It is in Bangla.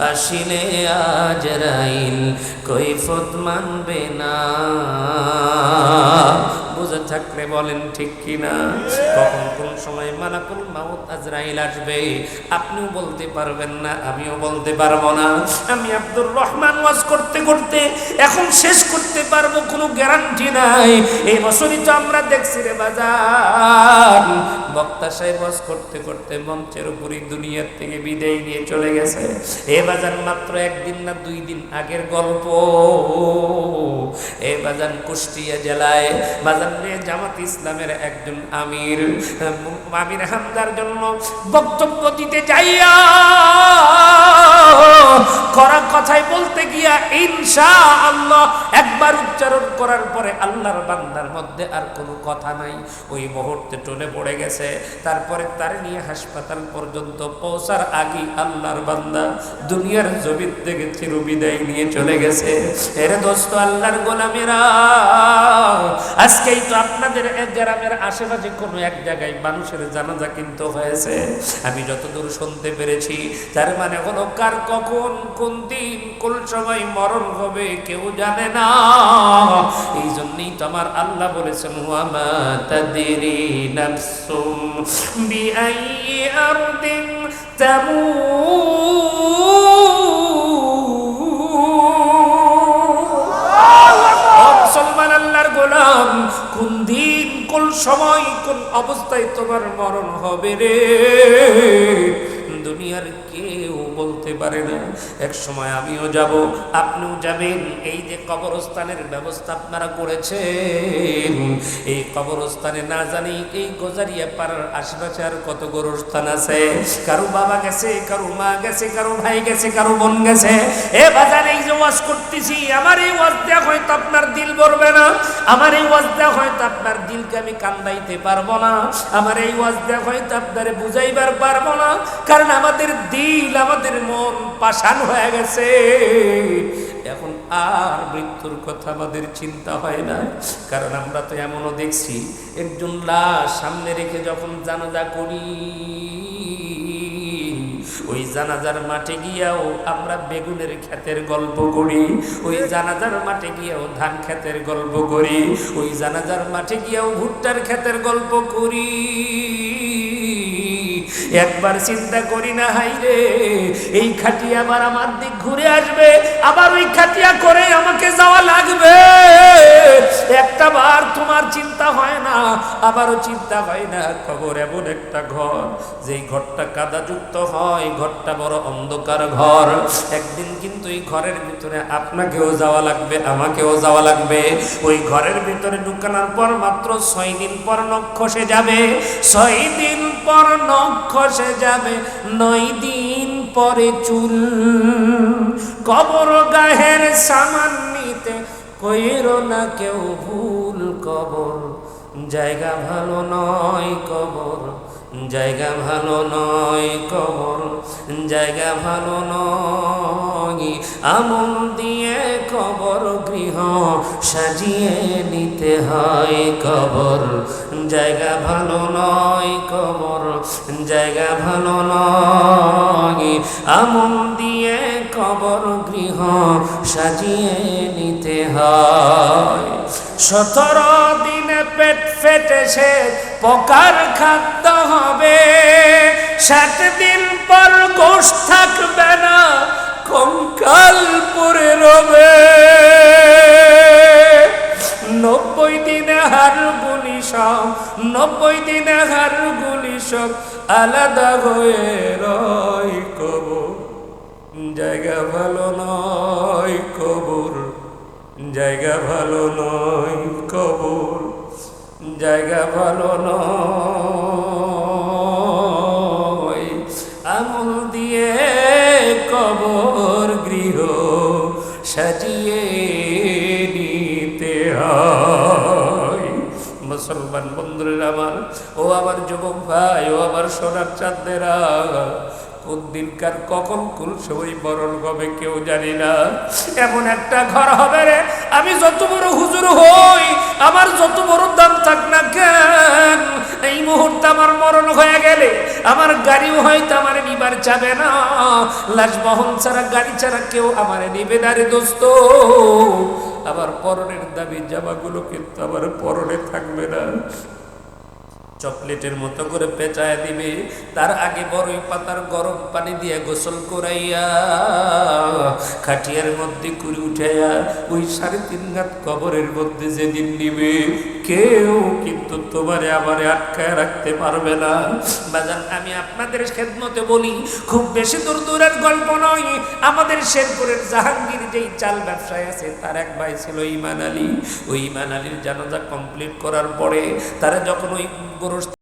আসিলে আজরাইল কৈফত মানবে না। বুঝে থাকলে বলেন ঠিক কিনা? কখন কোন সময় মালাকুল মাউত আজরাইল আসবে আপনিও বলতে পারবেন না, আমিও বলতে পারবো না। আমি আব্দুর রহমান ওয়াজ করতে করতে এখন শেষ করতে পারবো কোনো গ্যারান্টি নাই। এই বছরই তো আমরা দেখছি রে বাজার, বক্তা সাহেব ওয়াজ করতে করতে মঞ্চের উপরই দুনিয়ার থেকে বিদায় নিয়ে চলে গেছে। এ বাজার মাত্র একদিন না 2 দিন আগের গল্প। এ বাজার কুষ্টিয়া জেলায় বাজার জামাত ইসলামের একজন আমির হামদার জন্য বক্তব্য দিতে যাইয়া করা কথাই বলতে গিয়া ইনশাআল্লাহ একবার উচ্চারণ করার পরে আল্লাহর বান্দার মধ্যে আর কোনো কথা নাই, ওই মুহূর্তে টলে পড়ে গেছে। তারপরে তার নিয়ে হাসপাতাল পর্যন্ত পৌঁছার আগে আল্লাহর বান্দা দুনিয়ার জমিন থেকে চিরবিদায় নিয়ে চলে গেছে। এর দোস্ত আল্লাহর গোলামেরা, আজকেই তো আপনাদের এক গ্রামের আশেপাশে কোনো এক জায়গায় মানুষের জানাজা কিন্তু হয়েছে। আমি যতদূর শুনতে পেরেছি তার মানে হলো কার কখন কোন দিন কোন সময় মরণ হবে কেউ জানে না। এই জন্যই তো আমার আল্লাহ বলেছেন ওয়ামা তাদরি নাফসুম বিআইয়ি আরদিন মুসলমান আল্লাহর গোলাম, কোন দিন কোন সময় কোন অবস্থায় তোমার মরণ হবে রে দুনিয়ার কেউ বলতে পারে না। এক সময় আমিও যাব, আপনিও যাবেন। এই যে কবরস্থানের ব্যবস্থা আপনারা করেছেন, এই কবরস্থানে না জানি এই গোজারিয়া পাড়ার আশেপাশে আর কত গোরস্থান আছে। কারো বাবা গেছে, কারো মা গেছে, কারো ভাই গেছে, কারো বোন গেছে। এ বাজার এই যে ওয়াজ করতেছি, আমার এই ওয়াজ দেওয়া হয়তো আপনার দিল ভরবে না, আমার এই ওয়াজ দেওয়া হয়তো আপনার দিলকে আমি কান্দাইতে পারবো না, আমার এই ওয়াজ দেওয়া হয়তো আপনারে বুঝাইবার পারবো না, কারণ আমাদের দিল আমাদের মন পাষাণ হয়ে গেছে। এখন আর মৃত্যুর কথা আমাদের চিন্তা হয় না, কারণ আমরা তো এমনও দেখছি একজন লাশ সামনে রেখে যখন জানাজা করি ওই জানাজার মাঠে গিয়াও আমরা বেগুনের ক্ষেতের গল্প করি, ওই জানাজার মাঠে গিয়াও ধান ক্ষেতের গল্প করি, ওই জানাজার মাঠে গিয়াও ভুট্টার ক্ষেতের গল্প করি। একবার চিন্তা করি না, হাই রে এই খাটিয়া আবার আমার দিক ঘুরে আসবে, আবার ওই খাটিয়া করে আমাকে যাওয়া লাগবে। একটা বার তোমার চিন্তা হয় না, আবারও চিন্তা হয় না কবর এমন একটা ঘর যেই ঘরটা কাদাযুক্ত হয়, ঘরটা বড় অন্ধকার ঘর। একদিন কিন্তু এই ঘরের ভিতরে আপনাকেও যাওয়া লাগবে, আমাকেও যাওয়া লাগবে। ওই ঘরের ভিতরে ঢুকানোর পর মাত্র 6 দিন পর নখ খসে যাবে, 6 দিন পর নখ খসে যাবে, 9 দিন পরে চুল। কবর গাহের সামান নিতে কইরো না কেউ ভুল, কবর জায়গা ভালো নয়, কবর জায়গা ভালো নয়, কবর জায়গা ভালো নয়। আমল দিয়ে কবর গৃহ সাজিয়ে নিতে হয়, কবর জায়গা ভালো নয়, কবর জায়গা ভালো নয়। আমল দিয়ে কবর গৃহ সাজিয়ে নিতে হয়। 17 দিনে পেট ফেটে সে পোকার খাদ্য হবে, 60 দিন পর গোশ থাকবে না, কঙ্কাল পড়ে রবে। 90 দিনে হাড়গুলি সব, 90 দিনে হাড়গুলি সব আলাদা হয়ে রয়, কবর জায়গা ভালো নয়, কবর জায়গা ভালো নয়, কবর জায়গা ভালো নয়। আমল দিয়ে কবর গৃহ সাজিয়ে নিতে হয়। মুসলমান বন্ধুরা আমার, ও আমার যুবক ভাই, ও আমার সোনার চাঁদেরা, কোন দিনকার কখন কোন সময় মরণ হবে কেউ জানি না। এমন একটা ঘর হবে রে, আমি যত বড় হুজুর হই, আমার যত বড় দাম থাক না কেন, এই মুহূর্তে আমার মরণ হয়ে গেলে আমার গাড়িও হয়তো আমার নিবার যাবে না। লাশ বহন ছাড়া, গাড়ি ছাড়া কেউ আমার নিবে না রে দোস্ত। আবার পরনের দাবি জামাগুলো কিন্তু আমার পরনে থাকবে না, চকলেটের মতো করে পেঁচায় দিবে। তার আগে বড়ই পাতার গরম পানি দিয়ে গোসল করাইয়া খাটিয়ার মধ্যে কুড়ি উঠাইয়া ওই 3.5 হাত কবরের মধ্যে যেদিন নিবে, কেউ কিন্তু তোমারে আমারে আটকায় রাখতে পারবে না। বাজান, আমি আপনাদের খেদমতে বলি, খুব বেশি দূরের গল্প নয়। আমাদের শেরপুরের জাহাঙ্গীর যেই চাল ব্যবসায় আছে, তার এক ভাই ছিল ইমান আলী। ওই ইমান আলীর জানাজা কমপ্লিট করার পরে তারা যখন ওই গোরস্থান